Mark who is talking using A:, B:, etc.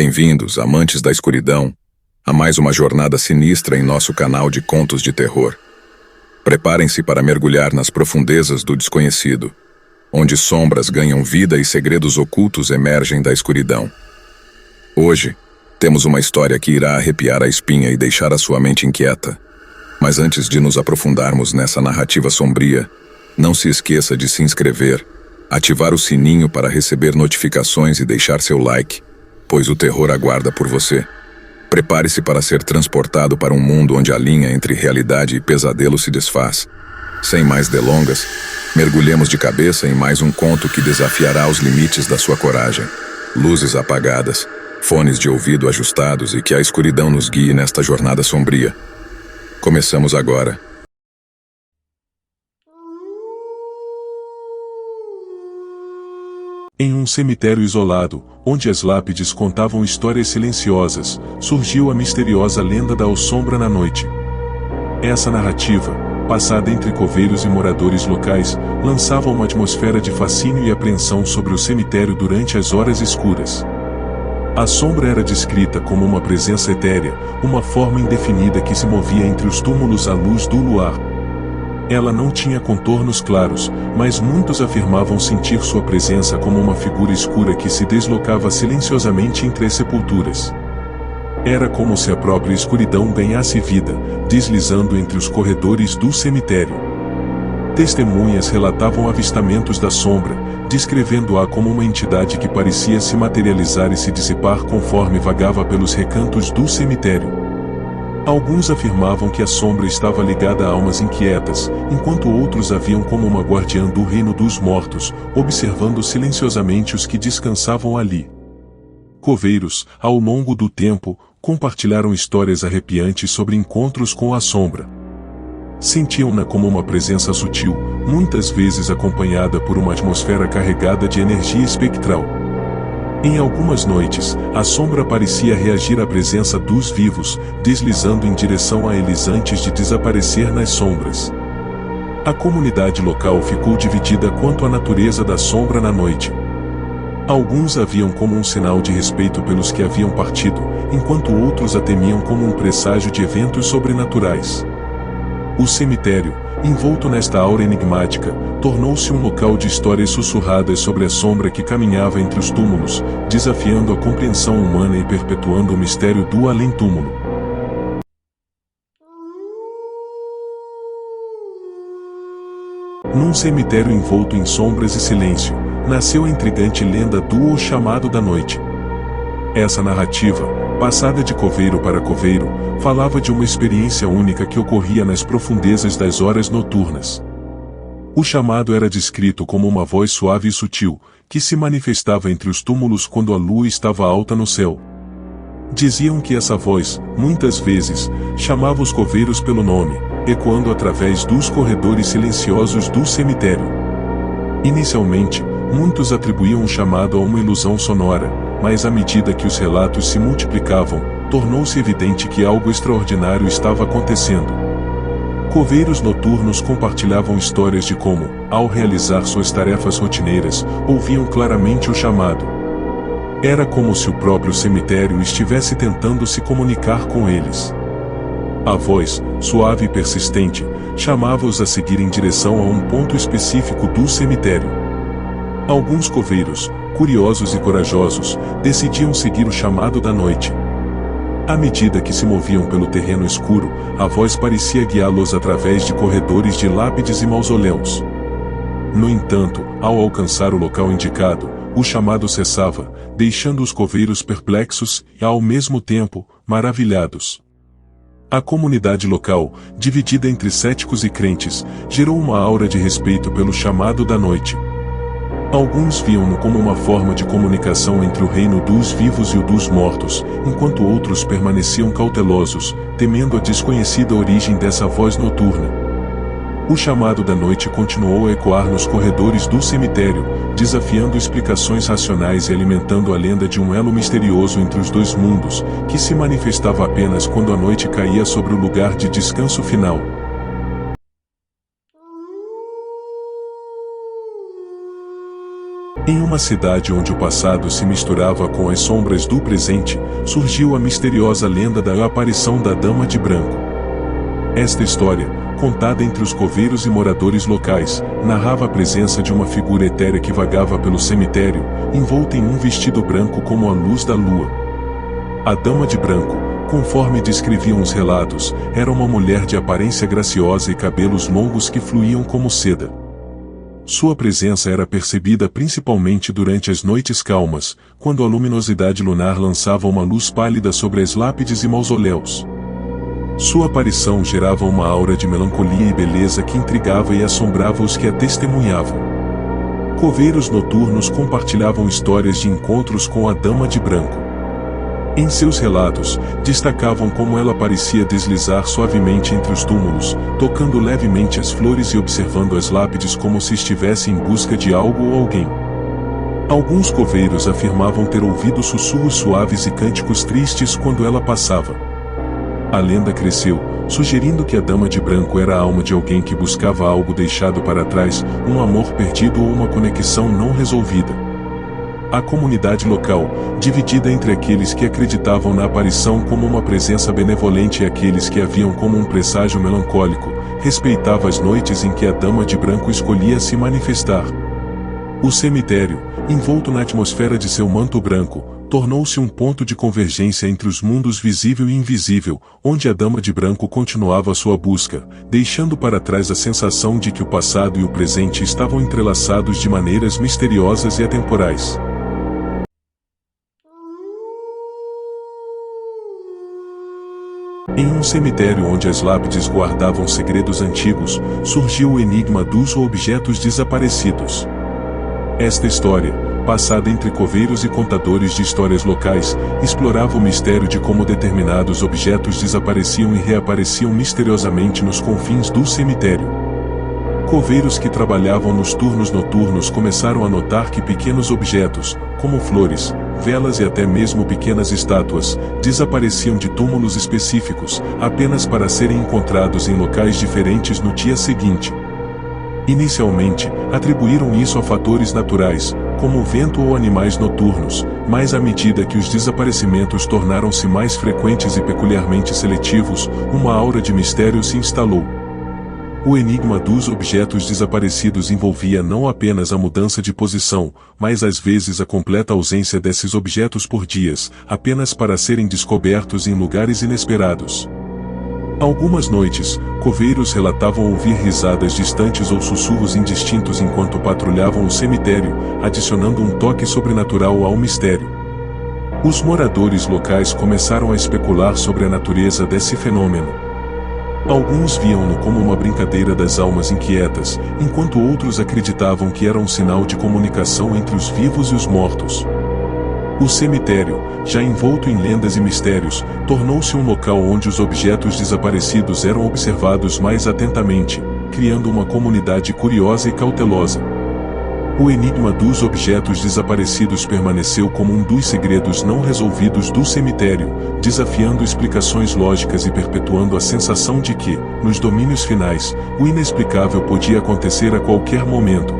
A: Bem-vindos, amantes da escuridão, a mais uma jornada sinistra em nosso canal de contos de terror. Preparem-se para mergulhar nas profundezas do desconhecido, onde sombras ganham vida e segredos ocultos emergem da escuridão. Hoje, temos uma história que irá arrepiar a espinha e deixar a sua mente inquieta. Mas antes de nos aprofundarmos nessa narrativa sombria, não se esqueça de se inscrever, ativar o sininho para receber notificações e deixar seu like, pois o terror aguarda por você. Prepare-se para ser transportado para um mundo onde a linha entre realidade e pesadelo se desfaz. Sem mais delongas, mergulhemos de cabeça em mais um conto que desafiará os limites da sua coragem. Luzes apagadas, fones de ouvido ajustados e que a escuridão nos guie nesta jornada sombria. Começamos agora.
B: Em um cemitério isolado, onde as lápides contavam histórias silenciosas, surgiu a misteriosa lenda da Assombra na noite. Essa narrativa, passada entre coveiros e moradores locais, lançava uma atmosfera de fascínio e apreensão sobre o cemitério durante as horas escuras. A Assombra era descrita como uma presença etérea, uma forma indefinida que se movia entre os túmulos à luz do luar. Ela não tinha contornos claros, mas muitos afirmavam sentir sua presença como uma figura escura que se deslocava silenciosamente entre as sepulturas. Era como se a própria escuridão ganhasse vida, deslizando entre os corredores do cemitério. Testemunhas relatavam avistamentos da sombra, descrevendo-a como uma entidade que parecia se materializar e se dissipar conforme vagava pelos recantos do cemitério. Alguns afirmavam que a sombra estava ligada a almas inquietas, enquanto outros a viam como uma guardiã do reino dos mortos, observando silenciosamente os que descansavam ali. Coveiros, ao longo do tempo, compartilharam histórias arrepiantes sobre encontros com a sombra. Sentiam-na como uma presença sutil, muitas vezes acompanhada por uma atmosfera carregada de energia espectral. Em algumas noites, a sombra parecia reagir à presença dos vivos, deslizando em direção a eles antes de desaparecer nas sombras. A comunidade local ficou dividida quanto à natureza da sombra na noite. Alguns a viam como um sinal de respeito pelos que haviam partido, enquanto outros a temiam como um presságio de eventos sobrenaturais. O cemitério, envolto nesta aura enigmática, tornou-se um local de histórias sussurradas sobre a sombra que caminhava entre os túmulos, desafiando a compreensão humana e perpetuando o mistério do além-túmulo. Num cemitério envolto em sombras e silêncio, nasceu a intrigante lenda do O Chamado da Noite. Essa narrativa, passada de coveiro para coveiro, falava de uma experiência única que ocorria nas profundezas das horas noturnas. O chamado era descrito como uma voz suave e sutil, que se manifestava entre os túmulos quando a lua estava alta no céu. Diziam que essa voz, muitas vezes, chamava os coveiros pelo nome, ecoando através dos corredores silenciosos do cemitério. Inicialmente, muitos atribuíam o chamado a uma ilusão sonora, mas à medida que os relatos se multiplicavam, tornou-se evidente que algo extraordinário estava acontecendo. Coveiros noturnos compartilhavam histórias de como, ao realizar suas tarefas rotineiras, ouviam claramente o chamado. Era como se o próprio cemitério estivesse tentando se comunicar com eles. A voz, suave e persistente, chamava-os a seguir em direção a um ponto específico do cemitério. Alguns coveiros, curiosos e corajosos, decidiam seguir o chamado da noite. À medida que se moviam pelo terreno escuro, a voz parecia guiá-los através de corredores de lápides e mausoléus. No entanto, ao alcançar o local indicado, o chamado cessava, deixando os coveiros perplexos e, ao mesmo tempo, maravilhados. A comunidade local, dividida entre céticos e crentes, gerou uma aura de respeito pelo chamado da noite. Alguns viam-no como uma forma de comunicação entre o reino dos vivos e o dos mortos, enquanto outros permaneciam cautelosos, temendo a desconhecida origem dessa voz noturna. O chamado da noite continuou a ecoar nos corredores do cemitério, desafiando explicações racionais e alimentando a lenda de um elo misterioso entre os dois mundos, que se manifestava apenas quando a noite caía sobre o lugar de descanso final. Em uma cidade onde o passado se misturava com as sombras do presente, surgiu a misteriosa lenda da aparição da Dama de Branco. Esta história, contada entre os coveiros e moradores locais, narrava a presença de uma figura etérea que vagava pelo cemitério, envolta em um vestido branco como a luz da lua. A Dama de Branco, conforme descreviam os relatos, era uma mulher de aparência graciosa e cabelos longos que fluíam como seda. Sua presença era percebida principalmente durante as noites calmas, quando a luminosidade lunar lançava uma luz pálida sobre as lápides e mausoléus. Sua aparição gerava uma aura de melancolia e beleza que intrigava e assombrava os que a testemunhavam. Coveiros noturnos compartilhavam histórias de encontros com a Dama de Branco. Em seus relatos, destacavam como ela parecia deslizar suavemente entre os túmulos, tocando levemente as flores e observando as lápides como se estivesse em busca de algo ou alguém. Alguns coveiros afirmavam ter ouvido sussurros suaves e cânticos tristes quando ela passava. A lenda cresceu, sugerindo que a Dama de Branco era a alma de alguém que buscava algo deixado para trás, um amor perdido ou uma conexão não resolvida. A comunidade local, dividida entre aqueles que acreditavam na aparição como uma presença benevolente e aqueles que a viam como um presságio melancólico, respeitava as noites em que a Dama de Branco escolhia se manifestar. O cemitério, envolto na atmosfera de seu manto branco, tornou-se um ponto de convergência entre os mundos visível e invisível, onde a Dama de Branco continuava sua busca, deixando para trás a sensação de que o passado e o presente estavam entrelaçados de maneiras misteriosas e atemporais. Em um cemitério onde as lápides guardavam segredos antigos, surgiu o enigma dos objetos desaparecidos. Esta história, passada entre coveiros e contadores de histórias locais, explorava o mistério de como determinados objetos desapareciam e reapareciam misteriosamente nos confins do cemitério. Coveiros que trabalhavam nos turnos noturnos começaram a notar que pequenos objetos, como flores, velas e até mesmo pequenas estátuas, desapareciam de túmulos específicos, apenas para serem encontrados em locais diferentes no dia seguinte. Inicialmente, atribuíram isso a fatores naturais, como o vento ou animais noturnos, mas à medida que os desaparecimentos tornaram-se mais frequentes e peculiarmente seletivos, uma aura de mistério se instalou. O enigma dos objetos desaparecidos envolvia não apenas a mudança de posição, mas às vezes a completa ausência desses objetos por dias, apenas para serem descobertos em lugares inesperados. Algumas noites, coveiros relatavam ouvir risadas distantes ou sussurros indistintos enquanto patrulhavam o cemitério, adicionando um toque sobrenatural ao mistério. Os moradores locais começaram a especular sobre a natureza desse fenômeno. Alguns viam-no como uma brincadeira das almas inquietas, enquanto outros acreditavam que era um sinal de comunicação entre os vivos e os mortos. O cemitério, já envolto em lendas e mistérios, tornou-se um local onde os objetos desaparecidos eram observados mais atentamente, criando uma comunidade curiosa e cautelosa. O enigma dos objetos desaparecidos permaneceu como um dos segredos não resolvidos do cemitério, desafiando explicações lógicas e perpetuando a sensação de que, nos domínios finais, o inexplicável podia acontecer a qualquer momento.